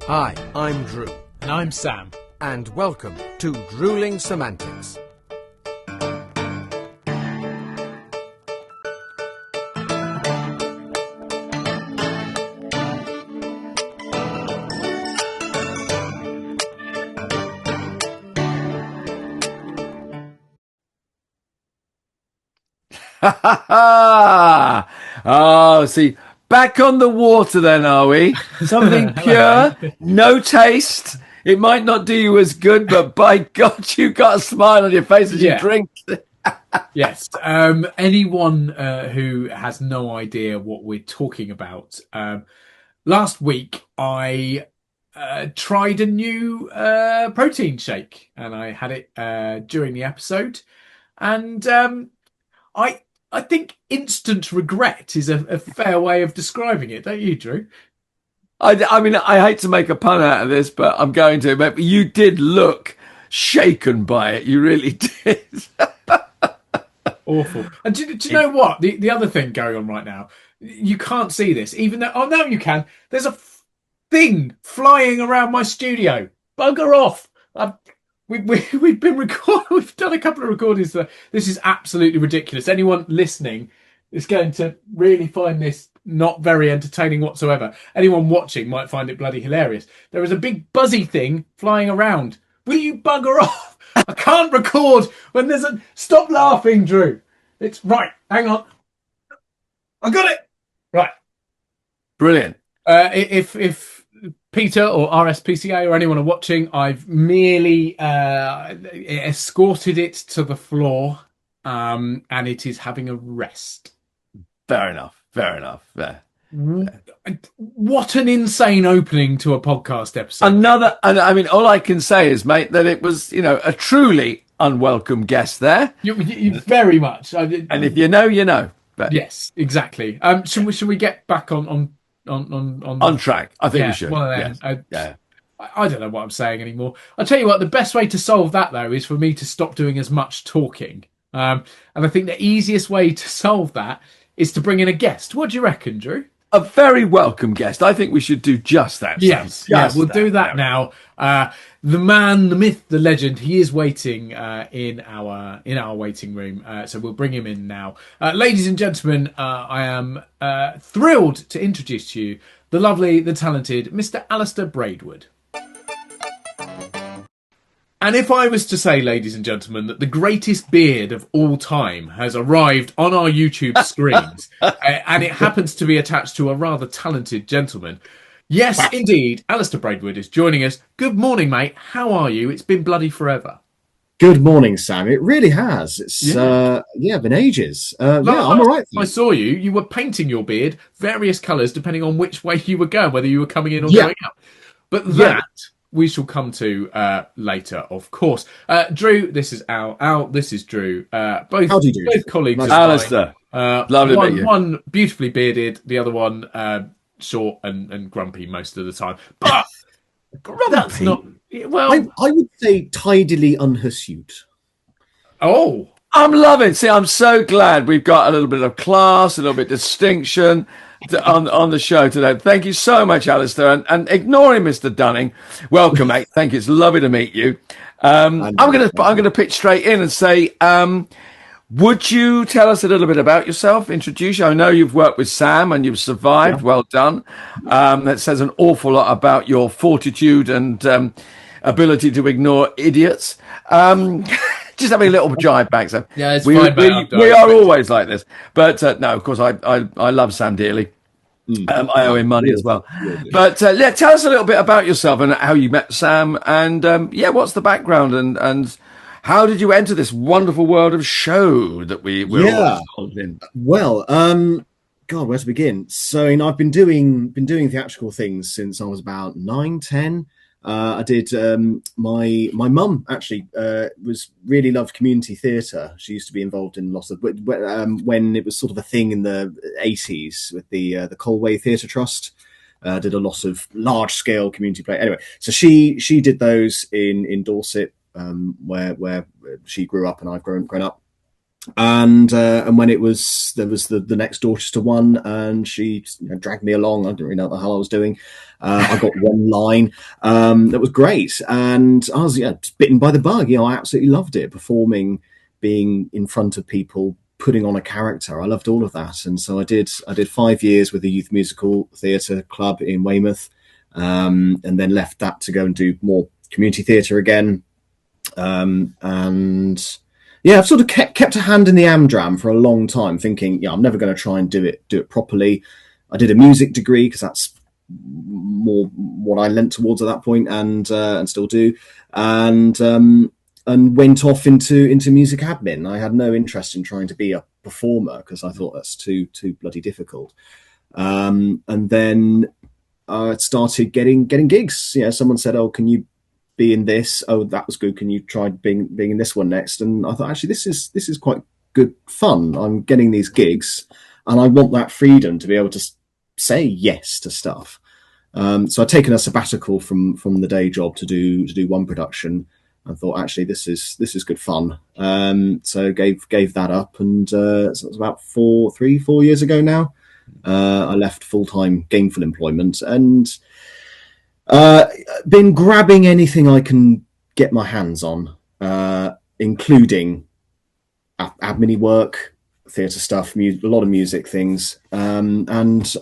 Hi, I'm Drew. And I'm Sam. And welcome to Drewling Samantics. Oh, see, back on the water then, are we? Something pure, no taste. It might not do you as good, but by God, you got a smile on your face as you drink. Yes. Anyone who has no idea what we're talking about, last week I tried a new protein shake, and I had it during the episode, and I think instant regret is a fair way of describing it, don't you, Drew? I mean, I hate to make a pun out of this, but I'm going to. But you did look shaken by it. You really did. Awful. And do you know what? The other thing going on right now, you can't see this, even though, oh, now you can. There's a thing flying around my studio. Bugger off. We've been recording. We've done a couple of recordings. This is absolutely ridiculous. Anyone listening is going to really find this not very entertaining whatsoever. Anyone watching might find it bloody hilarious. There is a big buzzy thing flying around. Will you bugger off? I can't record when there's a... Stop laughing, Drew. It's right. Hang on. I got it. Right. Brilliant. If Peter or RSPCA or anyone are watching, I've merely escorted it to the floor, and it is having a rest. Fair enough. Yeah. What an insane opening to a podcast episode. And I mean, all I can say is, mate, that it was, a truly unwelcome guest there. You very much. And if you know, you know. But yes, exactly. Should we get back on track? I think we should. One of them. Yeah. I don't know what I'm saying anymore. I'll tell you what, the best way to solve that, though, is for me to stop doing as much talking. And I think the easiest way to solve that is to bring in a guest. What do you reckon, Drew? A very welcome guest. I think we should do just that. Yes, we'll do that now. The man, the myth, the legend, he is waiting in our waiting room. So we'll bring him in now. Ladies and gentlemen, I am thrilled to introduce to you the lovely, the talented Mr. Alastair Braidwood. And if I was to say, ladies and gentlemen, that the greatest beard of all time has arrived on our YouTube screens, and it happens to be attached to a rather talented gentleman, yes, indeed, Alastair Braidwood is joining us. Good morning, mate. How are you? It's been bloody forever. Good morning, Sam. It really has. It's been ages. I'm all right. I saw you. You were painting your beard various colours depending on which way you were going, whether you were coming in or going out. But that we shall come to later, of course. Drew, this is Al. This is Drew. Both colleagues. Nice. Alastair. Lovely to meet you. One beautifully bearded, the other one short and grumpy most of the time. But that's not... Well, I would say tidily unhirsute. Oh, I'm loving it. See, I'm so glad we've got a little bit of class, a little bit of distinction on the show today. Thank you so much, Alastair. And ignoring Mr. Dunning, welcome, mate. Thank you. It's lovely to meet you. I'm gonna pitch straight in and say, would you tell us a little bit about yourself? Introduce you. I know you've worked with Sam and you've survived. Yeah. Well done. That says an awful lot about your fortitude and ability to ignore idiots. Just having a little jive back. So yeah, it's we fine. are always like this. But no, of course, I love Sam dearly. I owe him money as well. But tell us a little bit about yourself and how you met Sam, and what's the background and how did you enter this wonderful world of show that we're all involved in? Well, God, where to begin? So, I've been doing theatrical things since I was about 9, 10. I did. My mum actually was really loved community theatre. She used to be involved in lots of when it was sort of a thing in the 80s with the Colway Theatre Trust. Did a lot of large scale community play. Anyway, so she did those in Dorset, where she grew up and I've grown up. And when there was the next Dorchester one, and she dragged me along. I didn't really know what the hell I was doing. I got one line that was great, and I was bitten by the bug. I absolutely loved it. Performing, being in front of people, putting on a character. I loved all of that, and so I did 5 years with the Youth Musical Theatre Club in Weymouth, and then left that to go and do more community theatre again, and. Yeah, I've sort of kept a hand in the Amdram for a long time, thinking, I'm never going to try and do it properly. I did a music degree because that's more what I leant towards at that point, and still do, and went off into music admin. I had no interest in trying to be a performer because I thought that's too bloody difficult. And then I started getting gigs. Someone said, "Oh, can you be in this? Oh, that was good. Can you try being in this one next?" And I thought, actually, this is quite good fun. I'm getting these gigs, and I want that freedom to be able to say yes to stuff. So I'd taken a sabbatical from the day job to do one production, and thought, actually, this is good fun. So gave that up, and so it was about 4 years ago now. I left full-time gainful employment and. Been grabbing anything I can get my hands on, including admin work, theatre stuff, a lot of music things, and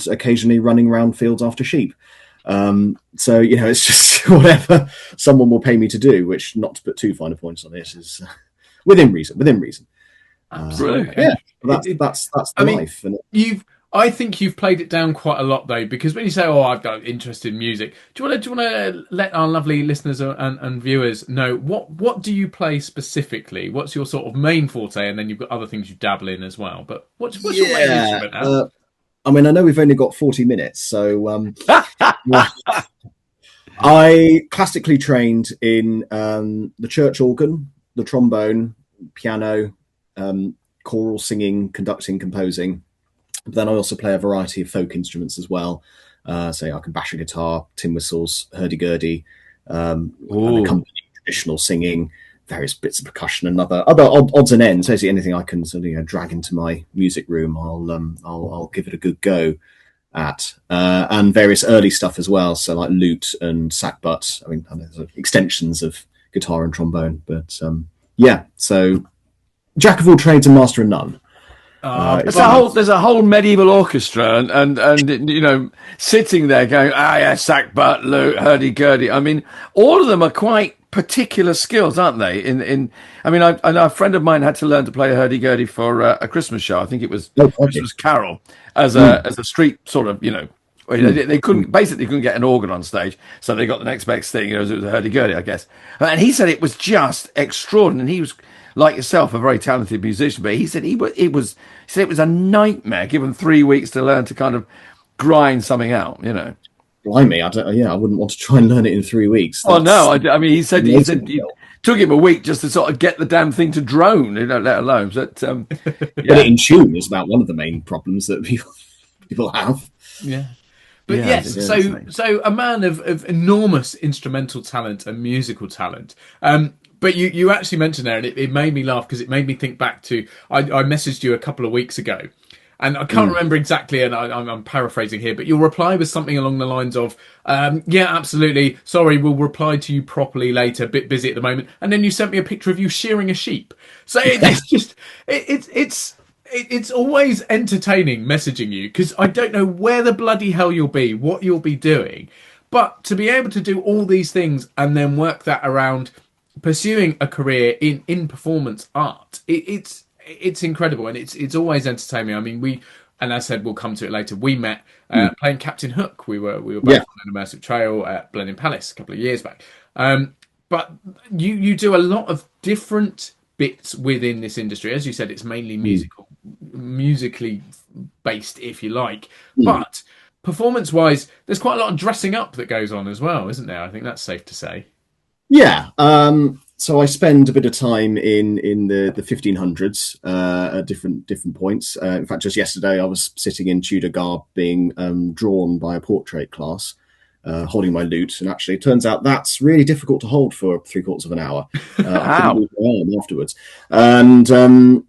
occasionally running around fields after sheep. So it's just whatever someone will pay me to do, which, not to put too fine a point on it, is within reason. Absolutely. That's the life. And I think you've played it down quite a lot, though, because when you say, I've got interest in music, do you want to let our lovely listeners and viewers know what do you play specifically? What's your sort of main forte? And then you've got other things you dabble in as well. But what's your main instrument now? I know we've only got 40 minutes, so I classically trained in the church organ, the trombone, piano, choral singing, conducting, composing. But then I also play a variety of folk instruments as well. So I can bash a guitar, tin whistles, hurdy-gurdy, and accompany traditional singing, various bits of percussion, and other odds and ends. Basically, anything I can sort of drag into my music room, I'll give it a good go at, and various early stuff as well. So like lute and sackbut. I know sort of extensions of guitar and trombone, but So jack of all trades and master of none. There's a whole medieval orchestra, and sitting there going, sackbut, lute, hurdy-gurdy. All of them are quite particular skills, aren't they? I know a friend of mine had to learn to play a hurdy-gurdy for a Christmas show. I think it was Christmas Carol as a street sort of, They couldn't get an organ on stage, so they got the next best thing. It was a hurdy-gurdy, I guess. And he said it was just extraordinary. And he was, like yourself, a very talented musician, but he said it was a nightmare. Given 3 weeks to learn to kind of grind something out, Blimey, I wouldn't want to try and learn it in 3 weeks. He said it took him a week just to sort of get the damn thing to drone, let alone. But But in tune is about one of the main problems that people have. Yeah. But yes, so a man of enormous instrumental talent and musical talent. But you actually mentioned there, and it made me laugh because it made me think back to, I messaged you a couple of weeks ago, and I can't remember exactly, and I'm paraphrasing here, but your reply was something along the lines of, yeah, absolutely, sorry, we'll reply to you properly later, a bit busy at the moment. And then you sent me a picture of you shearing a sheep. So it's just, it's always entertaining messaging you, because I don't know where the bloody hell you'll be, what you'll be doing. But to be able to do all these things and then work that around pursuing a career in performance art, it's incredible, and it's always entertaining. And as I said, we'll come to it later. We met playing Captain Hook. We were both on an immersive trail at Blenheim Palace a couple of years back. But you do a lot of different bits within this industry. As you said, it's mainly musically based, if you like. But performance-wise, there's quite a lot of dressing up that goes on as well, isn't there? I think that's safe to say. Yeah. So I spend a bit of time in the 1500s at different points. In fact, just yesterday I was sitting in Tudor garb being drawn by a portrait class, holding my lute, and actually it turns out that's really difficult to hold for 3/4 of an hour. I couldn't move my arm afterwards. And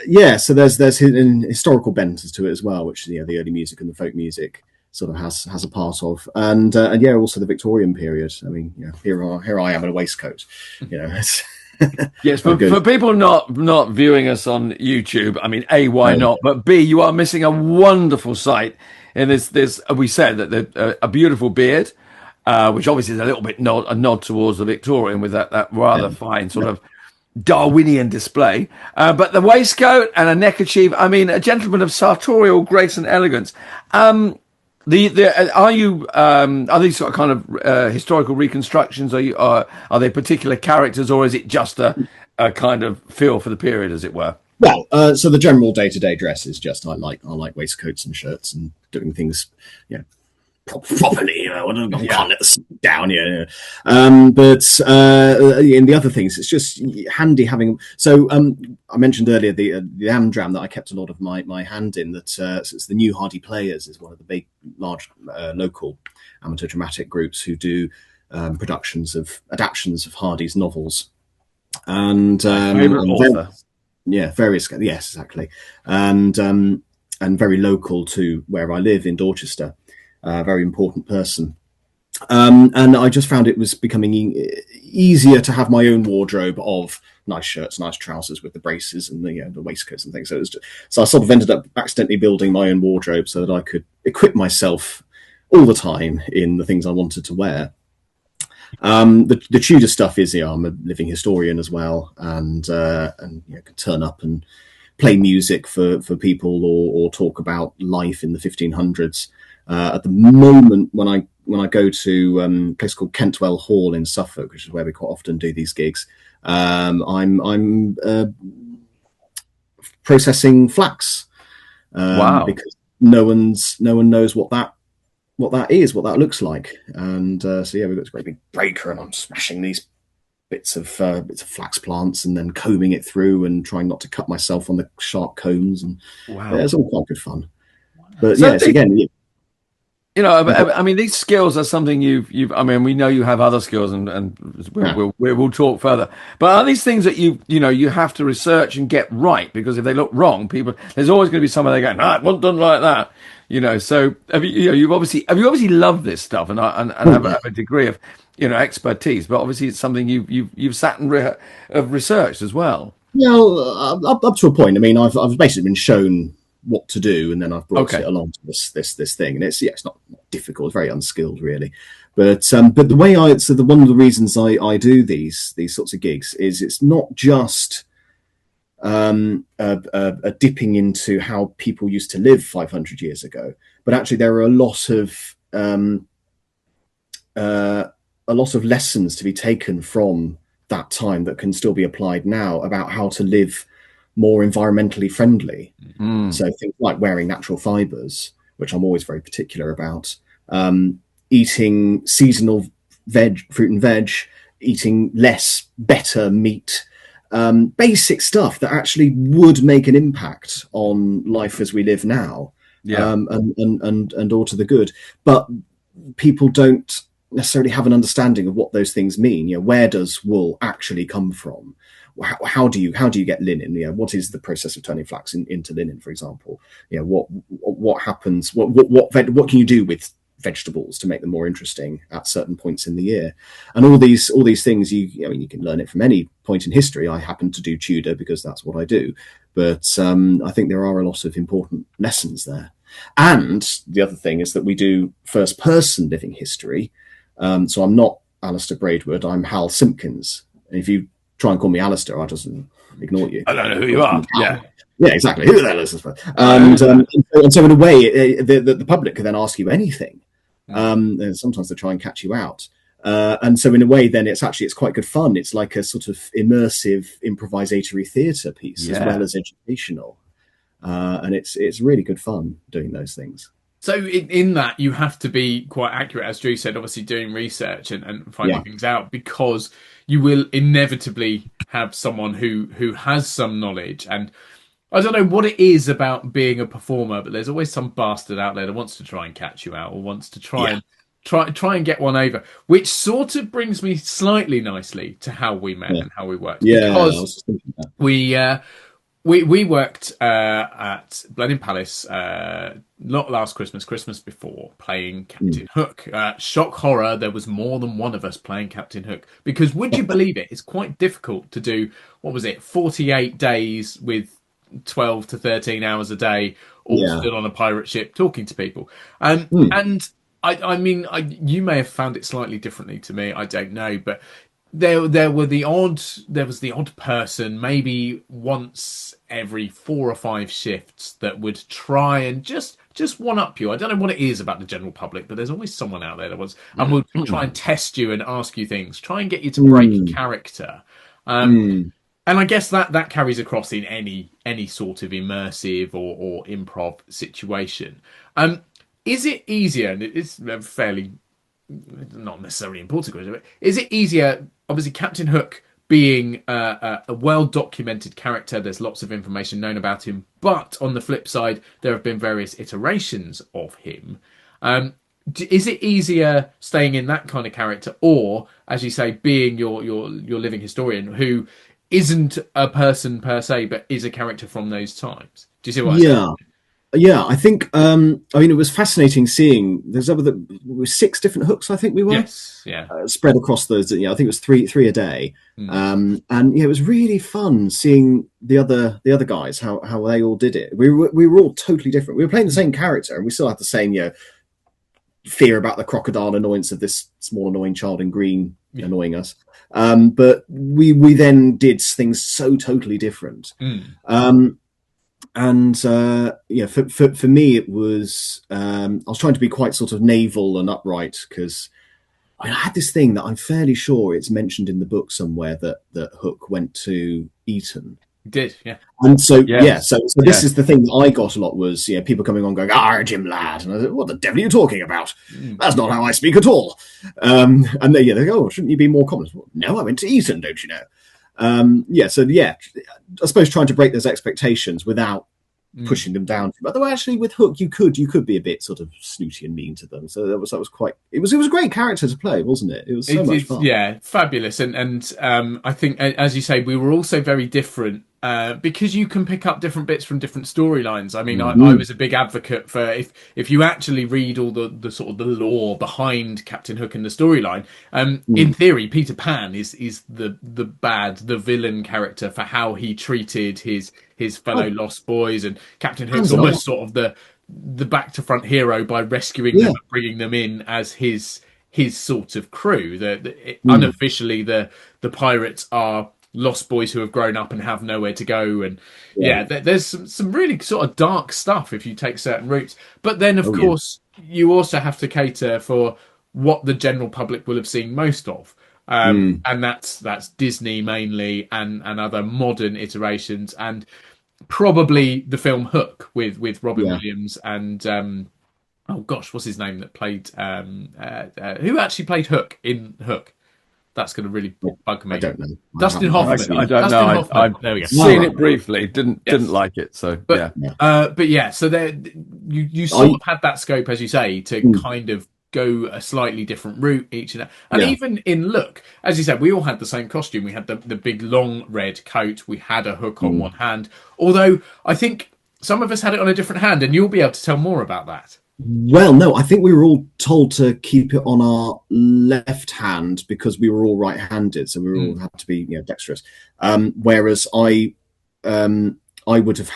yeah, so there's an historical bent to it as well, which the early music and the folk music sort of has a part of, and yeah, also the Victorian period. I mean, here I am in a waistcoat, it's Yes, for people not viewing us on YouTube, I mean, A, why not? But B, you are missing a wonderful sight. And there's we said that a beautiful beard, which obviously is a little bit a nod towards the Victorian with that rather fine sort of Darwinian display. But the waistcoat and a neckerchief, I mean, a gentleman of sartorial grace and elegance. Are these sort of kind of historical reconstructions? Are they particular characters, or is it just a kind of feel for the period, as it were? Well, so the general day-to-day dress is just I like waistcoats and shirts and doing things, properly. I can't let the sun down. But in the other things, it's just handy having. So I mentioned earlier the Amdram that I kept a lot of my hand in. That so it's the New Hardy Players is one of the big, large local amateur dramatic groups who do adaptations of Hardy's novels. And favorite author. Various. Yes, exactly. And very local to where I live in Dorchester. Very important person. And I just found it was becoming easier to have my own wardrobe of nice shirts, nice trousers with the braces and the waistcoats and things. So I sort of ended up accidentally building my own wardrobe so that I could equip myself all the time in the things I wanted to wear. The Tudor stuff is, I'm a living historian as well, and could turn up and play music for people or talk about life in the 1500s. At the moment, when I go to a place called Kentwell Hall in Suffolk, which is where we quite often do these gigs, I'm processing flax. Wow! Because no one knows what that is, what that looks like, and so we've got this great big breaker, and I'm smashing these bits of flax plants and then combing it through and trying not to cut myself on the sharp combs, and it's all quite good fun. But so again. I mean, these skills are something you've. I mean, we know you have other skills, and we'll talk further. But are these things that you have to research and get right? Because if they look wrong, there's always going to be someone they go, "No, it wasn't done like that." So you've obviously loved this stuff and have a degree of expertise. But obviously, it's something you've sat and have researched as well. Up to a point. I mean, I've basically been shown what to do, and then I've brought it along to this thing, and it's not difficult, it's very unskilled really, but the way one of the reasons I do these sorts of gigs is it's not just a dipping into how people used to live 500 years ago, but actually there are a lot of lessons to be taken from that time that can still be applied now about how to live more environmentally friendly. So things like wearing natural fibers, which I'm always very particular about, eating seasonal fruit and veg, eating better meat, basic stuff that actually would make an impact on life as we live now, and all to the good. But people don't necessarily have an understanding of what those things mean. Where does wool actually come from? How do you get linen? What is the process of turning flax into linen, for example? What happens? What can you do with vegetables to make them more interesting at certain points in the year? And all these things, you can learn it from any point in history. I happen to do Tudor because that's what I do, but I think there are a lot of important lessons there. And the other thing is that we do first person living history. So I'm not Alastair Braidwood, I'm Hal Simpkins. And if you try and call me Alastair, I just ignore you. I don't know who you are. Yeah, exactly. Who the hell is this? And so in a way, the public can then ask you anything. And sometimes they try and catch you out. And so in a way, then it's quite good fun. It's like a sort of immersive improvisatory theatre piece as well as educational. And it's really good fun doing those things. So in that, you have to be quite accurate, as Drew said, obviously doing research and finding things out, because you will inevitably have someone who has some knowledge. And I don't know what it is about being a performer, but there's always some bastard out there that wants to try and catch you out, or wants to try and get one over, which sort of brings me slightly nicely to how we met and how we worked. Yeah, because we worked at Blenheim Palace not last Christmas before, playing Captain Hook. Shock horror, there was more than one of us playing Captain Hook, because would you believe it, it's quite difficult to do, what was it, 48 days with 12 to 13 hours a day, all stood on a pirate ship talking to people. And I mean, you may have found it slightly differently to me, I don't know, but there was the odd person, maybe once every 4 or 5 shifts, that would try and just one up you. I don't know what it is about the general public, but there's always someone out there that was, and would try and test you and ask you things, try and get you to break character. And I guess that carries across in any sort of immersive or improv situation. Is it easier, and it's fairly not necessarily important question, but is it easier, obviously Captain Hook being a well-documented character, there's lots of information known about him, but on the flip side, there have been various iterations of him. Is it easier staying in that kind of character, or, as you say, being your living historian who isn't a person per se, but is a character from those times? Do you see what I mean? Yeah, I think. I mean, it was fascinating seeing. There was 6 different hooks. I think we were. Yes, yeah. Spread across those. I think it was three a day. And it was really fun seeing the other guys how they all did it. We were all totally different. We were playing the same character, and we still had the same fear about the crocodile annoyance of this small annoying child in green annoying us. But we then did things so totally different. And for me, it was I was trying to be quite sort of naval and upright, because I had this thing that I'm fairly sure it's mentioned in the book somewhere that Hook went to Eton. He did, yeah. And so this is the thing that I got a lot, was people coming on going, Jim lad, and I said, what the devil are you talking about? That's not how I speak at all. And they go, shouldn't you be more common? Well, no, I went to Eton, don't you know? I suppose trying to break those expectations without pushing them down. But though actually with Hook you could be a bit sort of snooty and mean to them. So that was quite. It was a great character to play, wasn't it? It was so much fun. Yeah, fabulous. And I think, as you say, we were also very different. Because you can pick up different bits from different storylines. I mean, I was a big advocate for if you actually read all the sort of the lore behind Captain Hook and the storyline. In theory, Peter Pan is the villain character for how he treated his fellow lost boys, and Captain Hook's almost sort of the back to front hero by rescuing them and bringing them in as his sort of crew. Unofficially, the pirates are lost boys who have grown up and have nowhere to go, and there's some really sort of dark stuff if you take certain routes. But then, of course, you also have to cater for what the general public will have seen most of, and that's Disney mainly, and other modern iterations, and probably the film Hook with Robin Williams and oh gosh, what's his name that played who actually played Hook in Hook? That's going to really bug me. I don't know. Dustin Hoffman. I don't know. I've there we go. seen it briefly. Didn't like it. So so there you sort of had that scope, as you say, to kind of go a slightly different route each and even in look, as you said, we all had the same costume. We had the big long red coat. We had a hook on one hand. Although I think some of us had it on a different hand, and you'll be able to tell more about that. Well, no, I think we were all told to keep it on our left hand because we were all right-handed, so we all had to be dexterous. Whereas I would have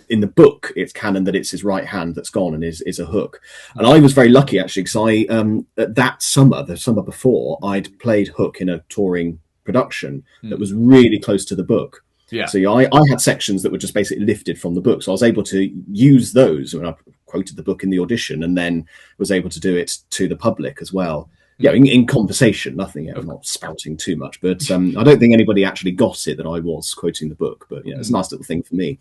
in the book, it's canon that it's his right hand that's gone and is a hook. And I was very lucky actually, because that summer, the summer before, I'd played Hook in a touring production that was really close to the book. Yeah. So I had sections that were just basically lifted from the book. So I was able to use those when I quoted the book in the audition, and then was able to do it to the public as well. Yeah, in conversation, nothing. I'm not spouting too much, but I don't think anybody actually got it that I was quoting the book. But it's a nice little thing for me.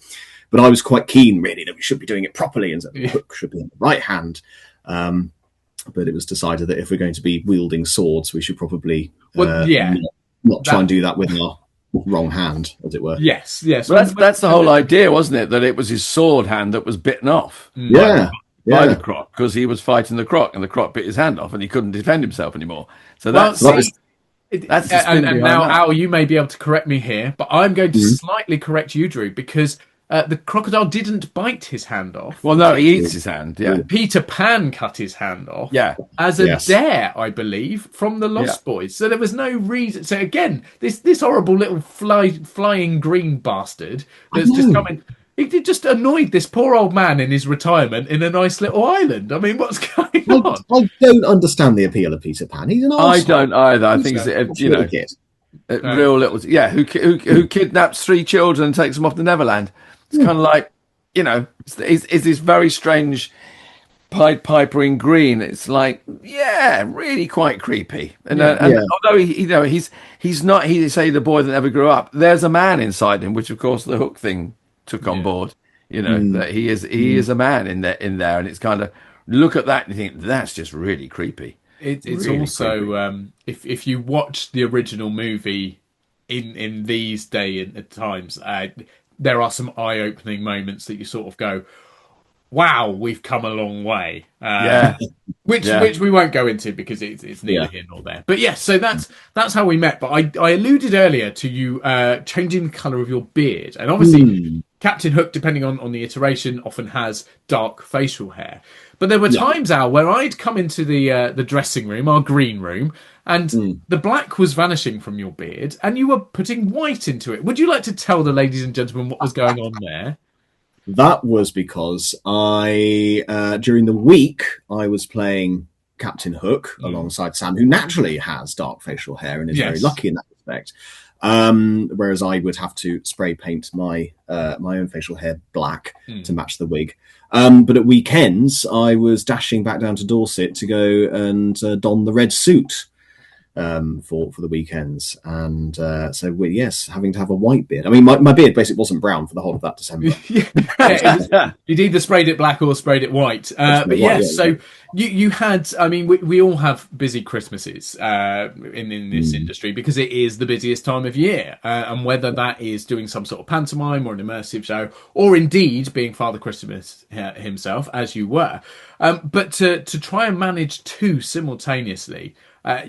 But I was quite keen, really, that we should be doing it properly, and so the hook should be in the right hand. But it was decided that if we're going to be wielding swords, we should probably not try and do that with our wrong hand, as it were. Yes. Well, that's the whole idea, wasn't it? That it was his sword hand that was bitten off. By the croc, because he was fighting the croc, and the croc bit his hand off, and he couldn't defend himself anymore. So that's the and now, Al, you may be able to correct me here, but I'm going to slightly correct you, Drew, because the crocodile didn't bite his hand off. Well, no, he eats his hand. Yeah, Peter Pan cut his hand off. yeah. As a Yes. dare, I believe, from the Lost Boys. So there was no reason. So again, this horrible little flying green bastard that's just coming. It just annoyed this poor old man in his retirement in a nice little island. I mean, what's going on? I don't understand the appeal of Peter Pan. He's an arsehole. I don't either. I think it's Little kid. real little, who kidnaps 3 children and takes them off to Neverland. It's kind of like, it's this very strange Pied Piper in green. It's like, really quite creepy. And although he's not, he say the boy that never grew up. There's a man inside him, which of course the Hook thing took on board. That he is a man in there, and it's kind of look at that and you think that's just really creepy. It's really also if you watch the original movie in these day and times, there are some eye-opening moments that you sort of go, "Wow, we've come a long way." Which we won't go into because it's neither here nor there. But yes, so that's how we met. But I alluded earlier to you changing the colour of your beard, and obviously Captain Hook, depending on the iteration, often has dark facial hair. But there were times, Al, where I'd come into the dressing room, our green room, and the black was vanishing from your beard, and you were putting white into it. Would you like to tell the ladies and gentlemen what was going on there? That was because during the week, I was playing Captain Hook alongside Sam, who naturally has dark facial hair and is very lucky in that respect. Whereas I would have to spray paint my own facial hair black to match the wig. But at weekends, I was dashing back down to Dorset to go and don the red suit for the weekends. And having to have a white beard. I mean, my beard basically wasn't brown for the whole of that December. You'd either sprayed it black or sprayed it white. So you had, I mean, we all have busy Christmases in this industry because it is the busiest time of year. And whether that is doing some sort of pantomime or an immersive show, or indeed being Father Christmas himself, as you were. But to try and manage 2 simultaneously,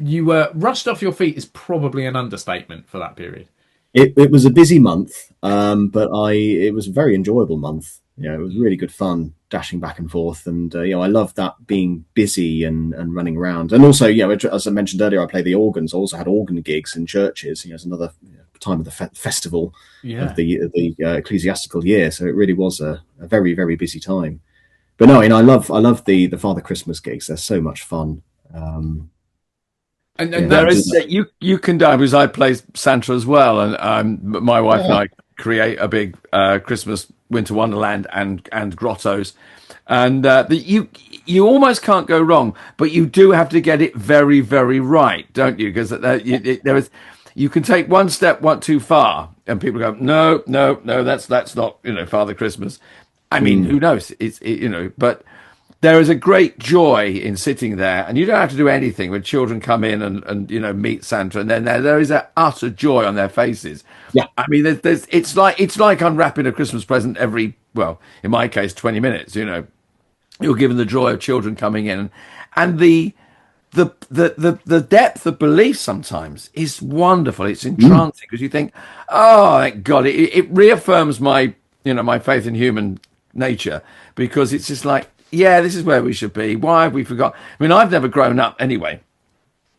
you were rushed off your feet is probably an understatement for that period. It was a busy month, but it was a very enjoyable month. It was really good fun dashing back and forth, and I love that being busy and running around. And also, as I mentioned earlier, I play the organs. I also had organ gigs in churches. It's another time of the festival of the ecclesiastical year. So it really was a very, very busy time. But no, I love the Father Christmas gigs. They're so much fun. And there is you can die because I play Santa as well, and my wife and I create a big Christmas winter wonderland and grottos, and you almost can't go wrong, but you do have to get it very, very right, don't you? Because you can take one step too far, and people go, no, that's not Father Christmas. I mean, who knows? But there is a great joy in sitting there, and you don't have to do anything when children come in and meet Santa, and then there is an utter joy on their faces. Yeah, I mean, it's like unwrapping a Christmas present every, well, in my case, 20 minutes. You're given the joy of children coming in, and the depth of belief sometimes is wonderful. It's entrancing because you think, oh, thank God, it reaffirms my my faith in human nature, because it's just like, yeah, this is where we should be. Why have we forgot? I mean, I've never grown up anyway.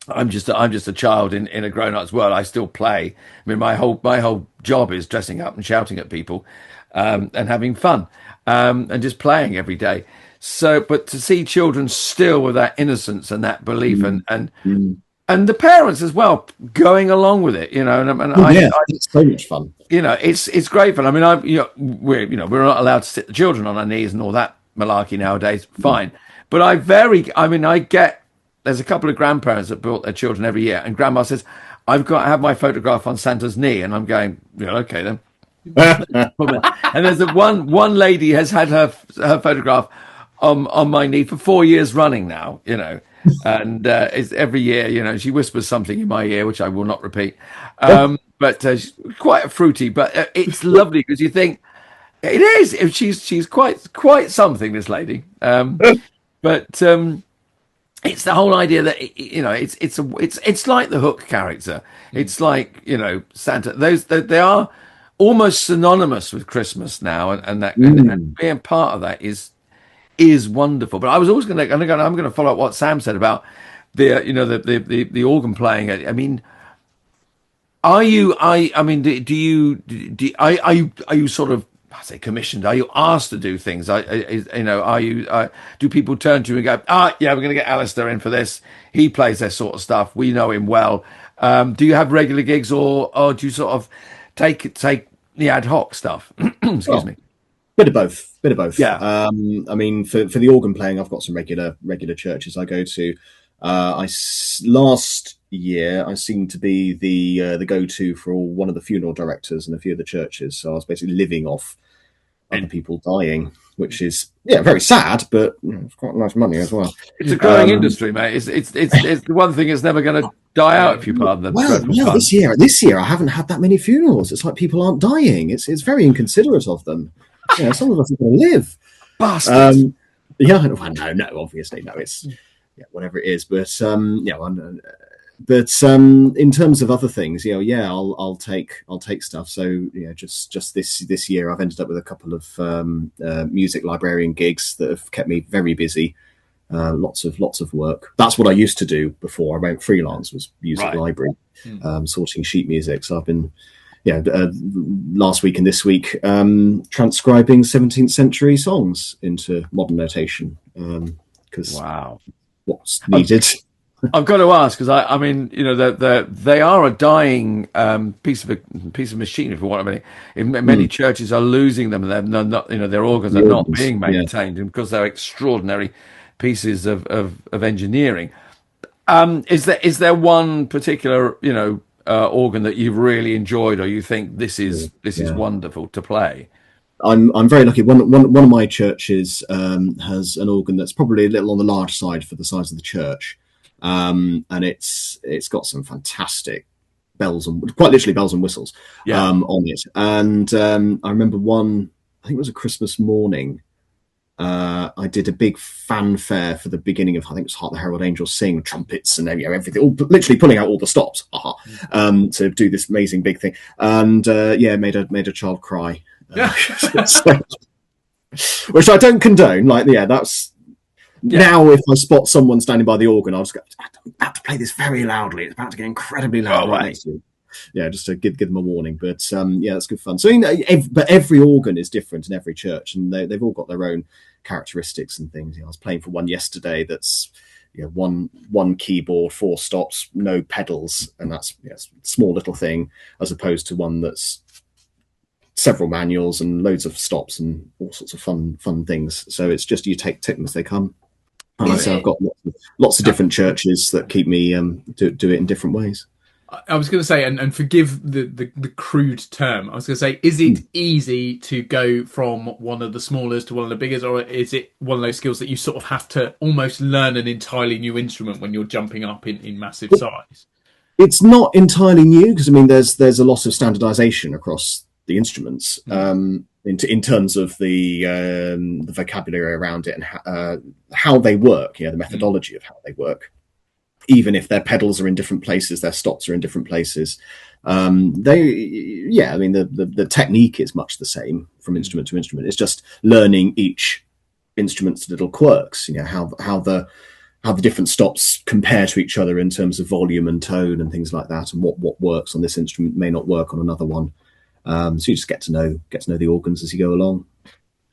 I'm just a child in a grown-up's world. I still play. I mean, my whole job is dressing up and shouting at people, and having fun, and just playing every day. So, but to see children still with that innocence and that belief, and the parents as well going along with it, it's so much fun. It's great fun. I mean, we're not allowed to sit the children on our knees and all that malarkey nowadays. Fine, but there's a couple of grandparents that brought their children every year, and grandma says, I've got to have my photograph on Santa's knee, and I'm going, okay then. And there's one lady has had her photograph on my knee for 4 years running now, and it's every year, she whispers something in my ear, which I will not repeat. But she's quite fruity, but it's lovely because you think, it is. She's quite something, this lady. But it's the whole idea that it's like the Hook character. It's like Santa. They are almost synonymous with Christmas now, and that and being part of that is wonderful. But I was always I'm going to follow up what Sam said about the organ playing. I mean, are you sort of, I say, commissioned? Are you asked to do things? Do people turn to you and go, yeah, we're going to get Alastair in for this. He plays that sort of stuff. We know him well. Do you have regular gigs, or do you sort of take the ad hoc stuff? Excuse me. Bit of both. Yeah. I mean, for the organ playing, I've got some regular churches I go to. Last year I seemed to be the go-to for one of the funeral directors in a few of the churches. So I was basically living off other people dying, which is very sad, but it's quite nice money as well. It's a growing industry, mate. It's the one thing that's never going to die out, if you pardon the dreadful pun. This year I haven't had that many funerals. It's like people aren't dying. It's very inconsiderate of them. Some of us are going to live. Bastards. No, obviously no. It's whatever it is, but in terms of other things, I'll take stuff. So just this year I've ended up with a couple of music librarian gigs that have kept me very busy. Lots of work. That's what I used to do before I went freelance, was music library, sorting sheet music. So I've been last week and this week transcribing 17th century songs into modern notation, because what's needed. I've got to ask, because I mean, they are a dying piece of machinery, for what I mean. Many churches are losing them, and they're not, their organs are not being maintained, and because they're extraordinary pieces of engineering. Is there one particular organ that you've really enjoyed, or you think this is wonderful to play? I'm very lucky. One of my churches has an organ that's probably a little on the large side for the size of the church, and it's got some fantastic quite literally bells and whistles on it. And I remember one, I think it was a Christmas morning. I did a big fanfare for the beginning of, I think it was Heart the Herald Angels Sing, trumpets and everything, literally pulling out all the stops to do this amazing big thing. And made a child cry. Which I don't condone. That's now, if I spot someone standing by the organ, I'll just go, I have to play this very loudly. It's about to get incredibly loud right next to you. Just to give them a warning. But it's good fun. So but every organ is different in every church, and they've all got their own characteristics and things. I was playing for one yesterday that's one keyboard, 4 stops, no pedals, and that's a small little thing, as opposed to one that's several manuals and loads of stops and all sorts of fun things. So it's just, you take them as they come. And so I've got lots of different churches that keep me do it in different ways. I was going to say, and forgive the crude term, I was going to say, is it easy to go from one of the smallest to one of the biggest, or is it one of those skills that you sort of have to almost learn an entirely new instrument when you're jumping up in massive size? It's not entirely new, because there's a lot of standardization across the instruments in terms of the vocabulary around it and how they work, the methodology of how they work. Even if their pedals are in different places, their stops are in different places. The technique is much the same from instrument to instrument. It's just learning each instrument's little quirks, how the different stops compare to each other in terms of volume and tone and things like that, and what works on this instrument may not work on another one. So you just get to know the organs as you go along.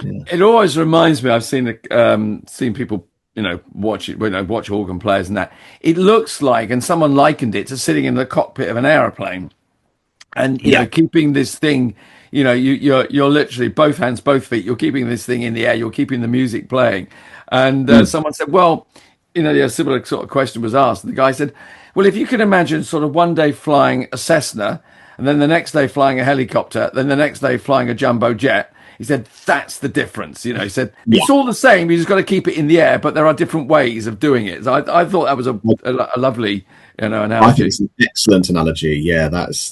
Yeah. It always reminds me, I've seen people watch organ players, and that it looks like, and someone likened it to sitting in the cockpit of an aeroplane, and keeping this thing, you're literally both hands, both feet, you're keeping this thing in the air, you're keeping the music playing. And someone said, well, a similar sort of question was asked, and the guy said, well, if you could imagine sort of one day flying a Cessna, and then the next day flying a helicopter, then the next day flying a jumbo jet, he said, that's the difference. He said, it's all the same. You just got to keep it in the air, but there are different ways of doing it. So I thought that was a lovely, analogy. I think it's an excellent analogy. Yeah, that's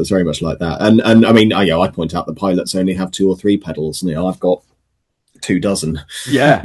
very much like that. And I mean, I point out the pilots only have 2 or 3 pedals. I've got 2 dozen. Yeah.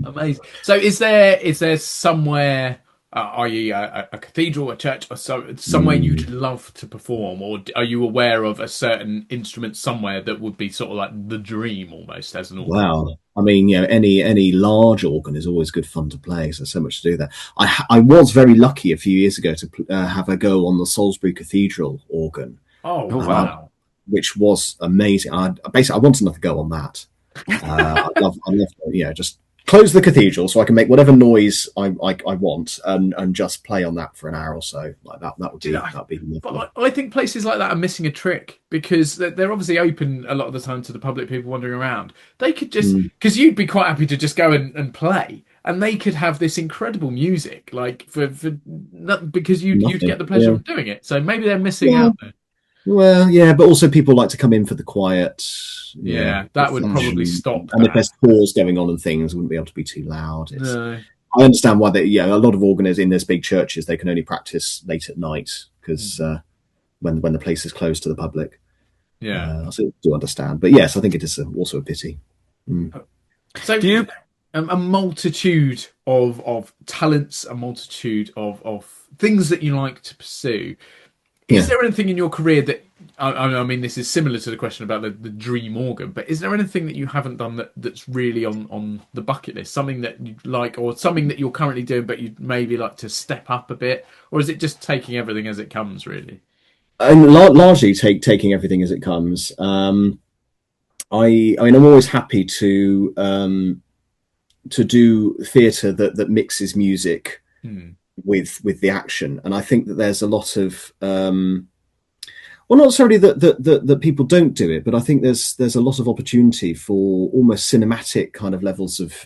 Amazing. So is there somewhere i.e., a cathedral, a church, or somewhere you'd love to perform, or are you aware of a certain instrument somewhere that would be sort of like the dream almost as an organ? Wow. I mean, any large organ is always good fun to play. So much to do there. I was very lucky a few years ago to have a go on the Salisbury Cathedral organ. Oh, wow. Which was amazing. I wanted another go on that. I love, just close the cathedral so I can make whatever noise I want and just play on that for an hour or so. Like that would be lovely. But I think places like that are missing a trick because they're obviously open a lot of the time to the public, people wandering around. They could just, because you'd be quite happy to just go and play, and they could have this incredible music, like for because you'd get the pleasure of doing it. So maybe they're missing out there. Well, yeah, but also people like to come in for the quiet. Yeah, that would probably stop. And if there's tours going on and things, it wouldn't be able to be too loud. No. I understand why a lot of organists in those big churches, they can only practice late at night because when the place is closed to the public. Yeah, so I do understand. But yes, I think it is also a pity. So do you a multitude of talents, a multitude of things that you like to pursue? Is there anything in your career that, I mean, this is similar to the question about the dream organ, but is there anything that you haven't done that's really on the bucket list? Something that you like, or something that you're currently doing, but you'd maybe like to step up a bit? Or is it just taking everything as it comes, really? Largely taking everything as it comes. I'm always happy to do theatre that mixes music with the action, and I think that there's a lot of not necessarily that people don't do it, but I think there's a lot of opportunity for almost cinematic kind of levels of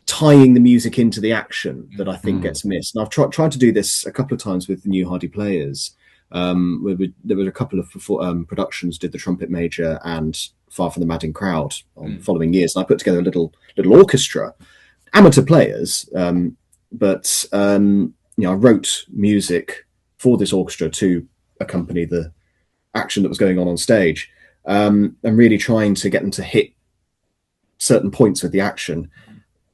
tying the music into the action that I think gets missed. And I've tried to do this a couple of times with the New Hardy Players. There were a couple of productions, did the Trumpet Major and Far from the Madding Crowd on the following years, and I put together a little orchestra, amateur players. But I wrote music for this orchestra to accompany the action that was going on stage, and really trying to get them to hit certain points with the action.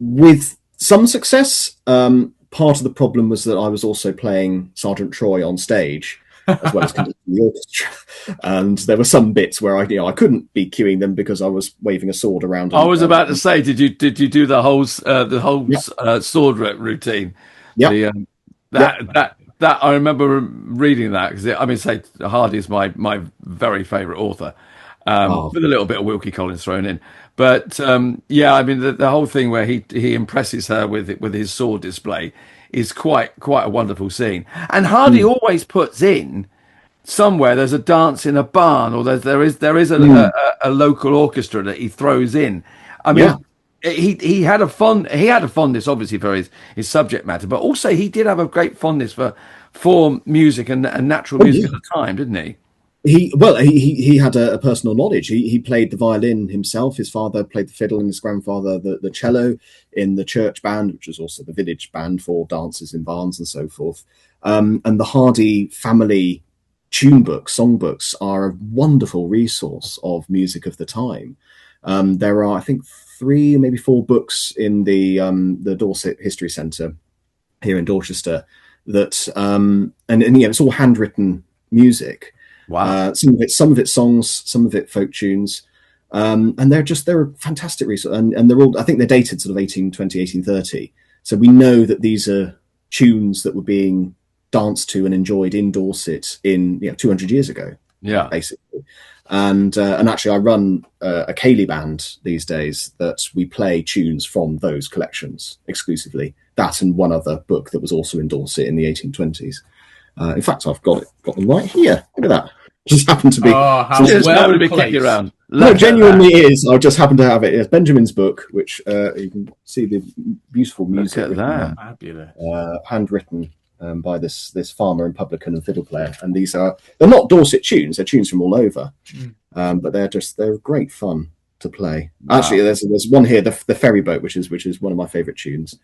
With some success, part of the problem was that I was also playing Sergeant Troy on stage, as well as conducting the orchestra, and there were some bits where I couldn't be cueing them because I was waving a sword around. I was about to say, did you do the whole sword routine? Yeah, that I remember reading that because Hardy is my very favourite author, with a little bit of Wilkie Collins thrown in. But the whole thing where he impresses her with his sword display is quite a wonderful scene. And Hardy always puts in somewhere there's a dance in a barn, or there is a local orchestra that he throws in. I mean, he had a fondness obviously for his subject matter, but also he did have a great fondness for music and natural music at the time, didn't he? He had a personal knowledge. He played the violin himself. His father played the fiddle, and his grandfather the cello in the church band, which was also the village band for dances in barns and so forth. And the Hardy family tune books, songbooks, are a wonderful resource of music of the time. There are, I think, 3 or maybe 4 books in the Dorset History Centre here in Dorchester that it's all handwritten music. Wow. Some of it songs, some of it folk tunes, and they're a fantastic resource. And they're all, I think they're dated sort of 1820, 1830. So we know that these are tunes that were being danced to and enjoyed in Dorset in 200 years ago. Yeah, basically. And actually, I run a ceilidh band these days that we play tunes from those collections exclusively. That and one other book that was also in Dorset in the 1820s. In fact, I've got them right here. Look at that. Just happened to be. Oh, how well kicking around. No, genuinely is. I just happen to have it. It's Benjamin's book, which you can see the beautiful music. Look at that. Fabulous. Handwritten by this farmer and publican and fiddle player. And they're not Dorset tunes. They're tunes from all over. But they're great fun to play. Wow. Actually, there's one here, the ferry boat, which is one of my favourite tunes,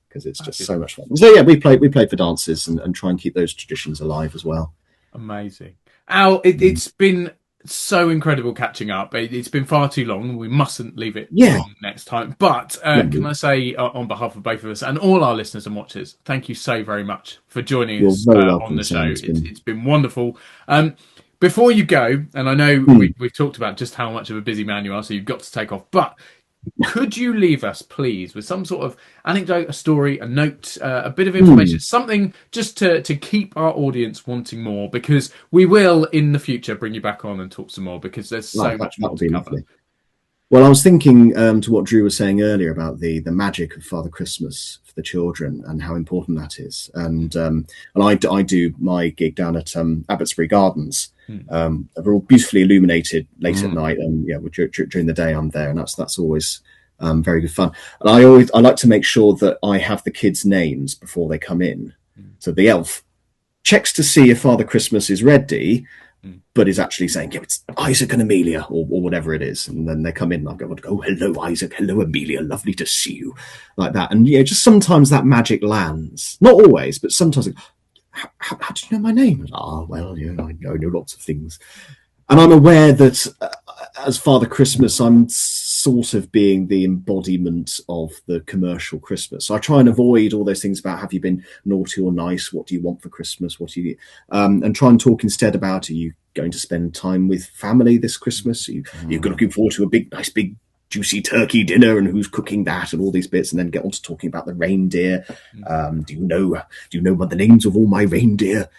because it's just so much fun. So yeah, we play for dances and try and keep those traditions alive as well. Amazing. Al, it's been so incredible catching up. It's been far too long. We mustn't leave it Yeah. long next time. But can I say, on behalf of both of us and all our listeners and watchers, thank you so very much for joining us very on welcome, the show. Sam. It's been wonderful. Before you go, and I know we've talked about just how much of a busy man you are, so you've got to take off. But could you leave us, please, with some sort of anecdote, a story, a note, a bit of information, something just to keep our audience wanting more, because we will, in the future, bring you back on and talk some more, because there's so much more to cover. Lovely. Well, I was thinking to what Drew was saying earlier about the magic of Father Christmas for the children and how important that is. And I do my gig down at Abbotsbury Gardens. They're all beautifully illuminated late at night, and during the day I'm there, and that's always very good fun. And I like to make sure that I have the kids' names before they come in. So the elf checks to see if Father Christmas is ready, but is actually saying, it's Isaac and Amelia, or whatever it is. And then they come in and I'll go, oh, hello, Isaac. Hello, Amelia. Lovely to see you. Like that. And just sometimes that magic lands. Not always, but sometimes. How do you know my name? Well, I know lots of things. And I'm aware that as Father Christmas, I'm sort of being the embodiment of the commercial Christmas. So I try and avoid all those things about, have you been naughty or nice? What do you want for Christmas? What do you and try and talk instead about, are you going to spend time with family this Christmas? Are you looking forward to a nice big juicy turkey dinner, and who's cooking that, and all these bits, and then get on to talking about the reindeer. Do you know what the names of all my reindeer?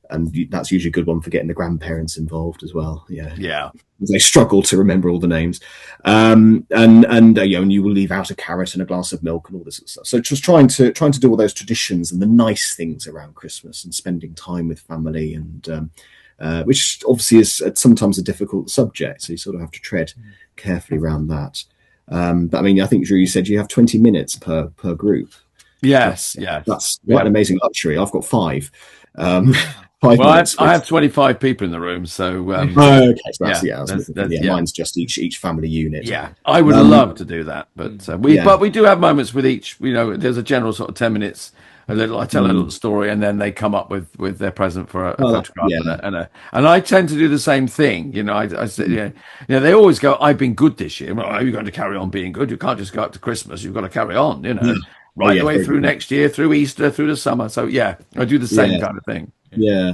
And that's usually a good one for getting the grandparents involved as well. Yeah. They struggle to remember all the names. And you will leave out a carrot and a glass of milk and all this sort of stuff. So just trying to do all those traditions and the nice things around Christmas and spending time with family, and which obviously is sometimes a difficult subject. So you sort of have to tread carefully around that. But I mean, I think, Drew, you said you have 20 minutes per group. Yes. That's quite an amazing luxury. I've got 5. I have 25 people in the room, so okay, so mine's just each family unit. Yeah, I would love to do that, but we do have moments with each. There's a general sort of 10 minutes. I tell a little story, and then they come up with their present for a photograph, and I tend to do the same thing. I say, they always go, "I've been good this year." Well, are you going to carry on being good? You can't just go up to Christmas. You've got to carry on. Right the way through next year, through Easter, through the summer. So I do the same kind of thing. Yeah.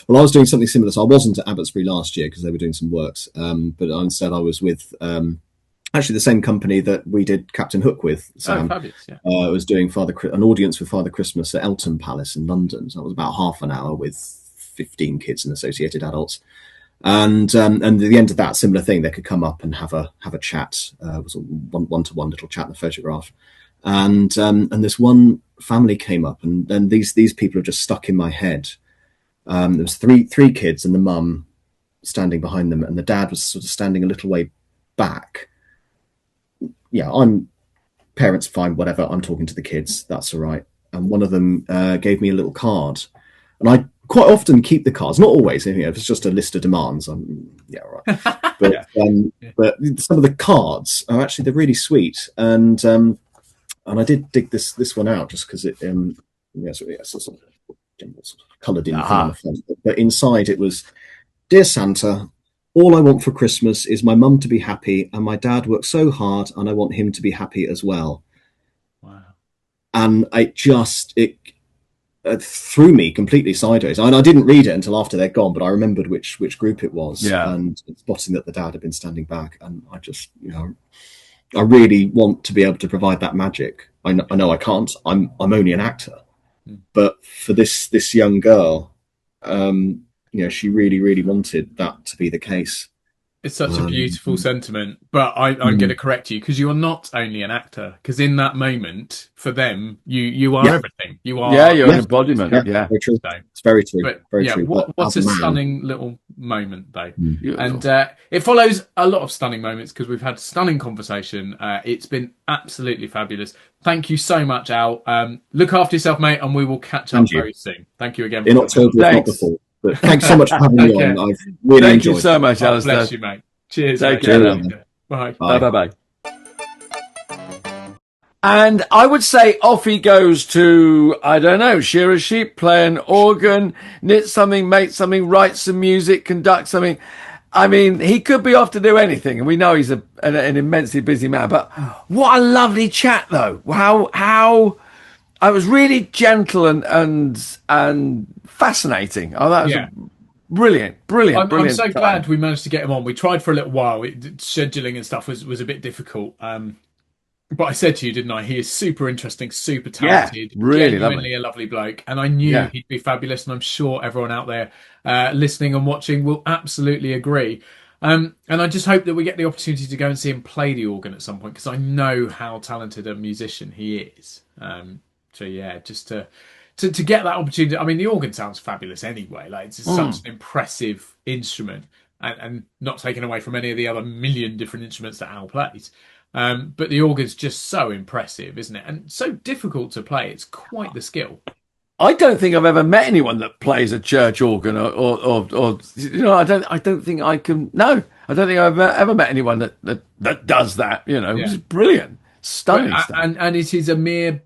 Well, I was doing something similar. So I wasn't at Abbotsbury last year because they were doing some works. But instead, I was with actually the same company that we did Captain Hook with. Sam. Fabulous! Yeah. I was doing an audience with Father Christmas at Eltham Palace in London. So it was about half an hour with 15 kids and associated adults. And at the end of that, similar thing, they could come up and have a chat. It was a one-to-one little chat and a photograph. And this one family came up, and then these people are just stuck in my head. There was three kids and the mum standing behind them, and the dad was sort of standing a little way back. I'm parents, fine, whatever. I'm talking to the kids. That's all right. And one of them gave me a little card, and I quite often keep the cards. Not always. If it's just a list of demands, all right. But but some of the cards are actually, they're really sweet, and I did dig this one out just because it sort of coloured in thing on the front. But inside it was, "Dear Santa, all I want for Christmas is my mum to be happy, and my dad worked so hard, and I want him to be happy as well." Wow. And it threw me completely sideways. And I didn't read it until after they're gone, but I remembered which group it was, and spotting that the dad had been standing back, and I just, I really want to be able to provide that magic. I know I can't. I'm only an actor, but for this young girl, she really, really wanted that to be the case. It's such a beautiful sentiment, but I'm going to correct you, because you're not only an actor. Because in that moment, for them, you are everything. You are. You're an embodiment. Yeah, very true. It's very true. But, very true. What's a stunning little moment, though, and it follows a lot of stunning moments, because we've had stunning conversation. It's been absolutely fabulous. Thank you so much, Al. Look after yourself, mate, and we will catch up very soon. Thank you again. In October, not before. But thanks so much for having me on. I've really enjoyed it. Thank you so much, Alastair. Bless you, mate. Cheers. Take care. Bye. Bye. And I would say off he goes to, I don't know, shear a sheep, play an organ, knit something, make something, write some music, conduct something. I mean, he could be off to do anything, and we know he's an immensely busy man. But what a lovely chat, though. How I was really gentle and fascinating. Oh, that was brilliant. I'm so glad we managed to get him on. We tried for a little while. Scheduling and stuff was a bit difficult. But I said to you, didn't I? He is super interesting, super talented, really genuinely a lovely bloke. And I knew he'd be fabulous. And I'm sure everyone out there listening and watching will absolutely agree. And I just hope that we get the opportunity to go and see him play the organ at some point, because I know how talented a musician he is. So yeah, just to get that opportunity. I mean, the organ sounds fabulous anyway. Like, it's such an impressive instrument, and not taken away from any of the other million different instruments that Al plays. But the organ's just so impressive, isn't it? And so difficult to play. It's quite the skill. I don't think I've ever met anyone that plays a church organ, or you know, I don't think I can. No, I don't think I've ever met anyone that does that. You know, it's brilliant, stunning stuff. And it is a mere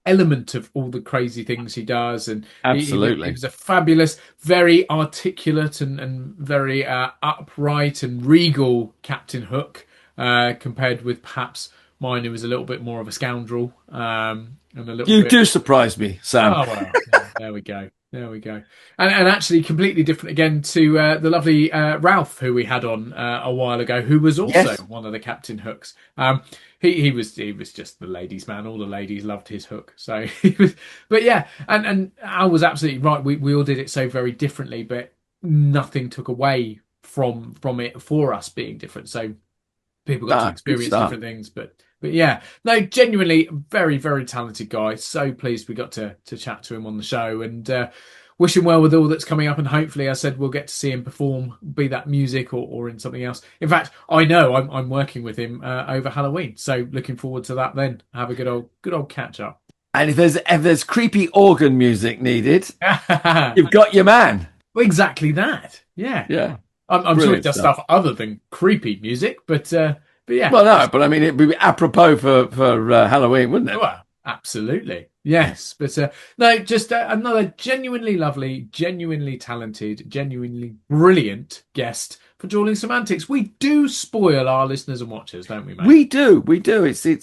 element of all the crazy things he does. And absolutely, he was a fabulous, very articulate and very upright and regal Captain Hook. Compared with perhaps mine, who was a little bit more of a scoundrel. And a little you do surprise me, Sam. Oh, well, there we go. And actually completely different again to the lovely Ralph, who we had on a while ago, who was also one of the Captain Hooks. He was just the ladies' man. All the ladies loved his hook. So he was, but yeah, and Al was absolutely right. We all did it so very differently, but nothing took away from it for us being different. So people got to experience different things, but yeah, no, genuinely very, very talented guy. So pleased we got to chat to him on the show, and wish him well with all that's coming up. And hopefully, I said, we'll get to see him perform, be that music or in something else. In fact, I know I'm working with him over Halloween, so looking forward to that. Then have a good old catch up. And if there's creepy organ music needed, you've got your man. Well, exactly that. Yeah. I'm sure it does stuff other than creepy music, but yeah. Well, no, but I mean, it'd be apropos for Halloween, wouldn't it? Well, absolutely. Yes. But no, just another genuinely lovely, genuinely talented, genuinely brilliant guest for Drewling Samantics. We do spoil our listeners and watchers, don't we, mate? We do. It's a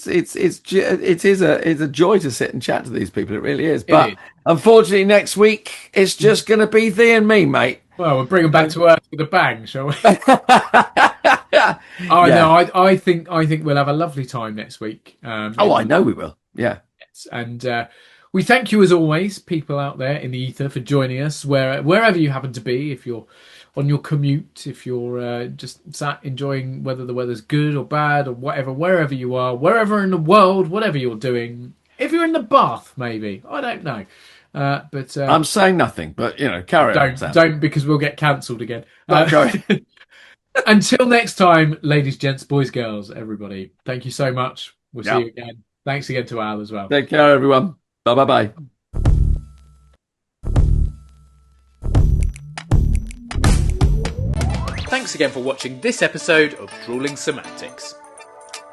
joy to sit and chat to these people. It really is. But unfortunately, next week it's just going to be thee and me, mate. Well, we'll bring them back to earth with a bang, shall we? No, I think we'll have a lovely time next week. I know we will. Yeah. And we thank you as always, people out there in the ether, for joining us wherever you happen to be. If you're on your commute, if you're just sat enjoying whether the weather's good or bad or whatever, wherever you are, wherever in the world, whatever you're doing. If you're in the bath, maybe, I don't know. But I'm saying nothing, but you know, carry on. Don't, because we'll get cancelled again. Sorry. Until next time, ladies, gents, boys, girls, everybody, thank you so much. We'll see you again. Thanks again to Al as well. Take care, everyone. Bye. Thanks again for watching this episode of Drewling Samantics.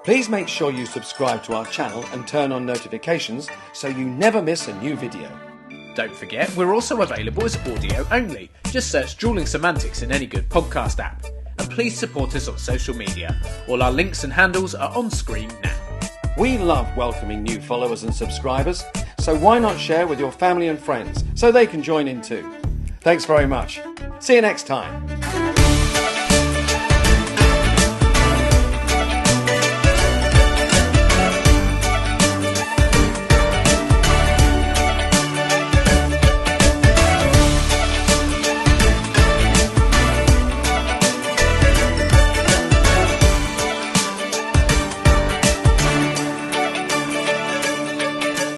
Please make sure you subscribe to our channel and turn on notifications so you never miss a new video. Don't forget, we're also available as audio only. Just search Drewling Samantics in any good podcast app. And please support us on social media. All our links and handles are on screen now. We love welcoming new followers and subscribers, so why not share with your family and friends so they can join in too? Thanks very much. See you next time.